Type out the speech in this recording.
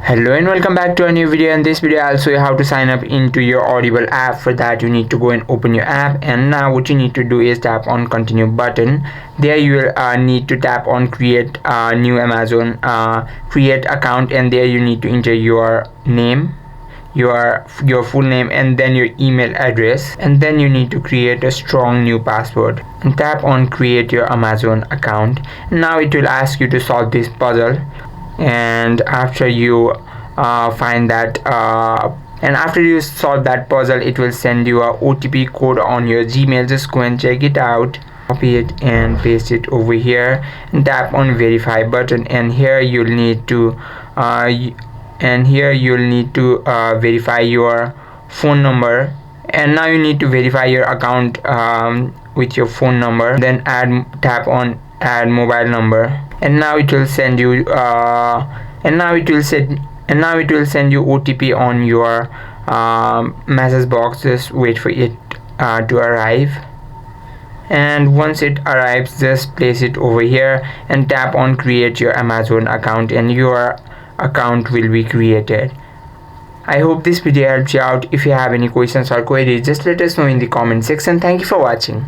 Hello and welcome back to a new video. In this video I'll show you how to sign up into your Audible app. For that you need to go and open your app, and now what you need to do is tap on continue button. There you will need to tap on create new Amazon create account, and there you need to enter your name, your full name, and then your email address, and then you need to create a strong new password and tap on create your Amazon account. Now it will ask you to solve this puzzle, and after you find that and after you solve that puzzle, it will send you a OTP code on your Gmail. Just go and check it out, copy it and paste it over here and tap on verify button, and here you'll need to verify your phone number. And now you need to verify your account with your phone number, then tap on add mobile number, and now it will send you OTP on your message box. Just wait for it to arrive, and once it arrives, just place it over here and tap on create your Amazon account, and your account will be created. I hope this video helped you out. If you have any questions or queries, just let us know in the comment section. Thank you for watching.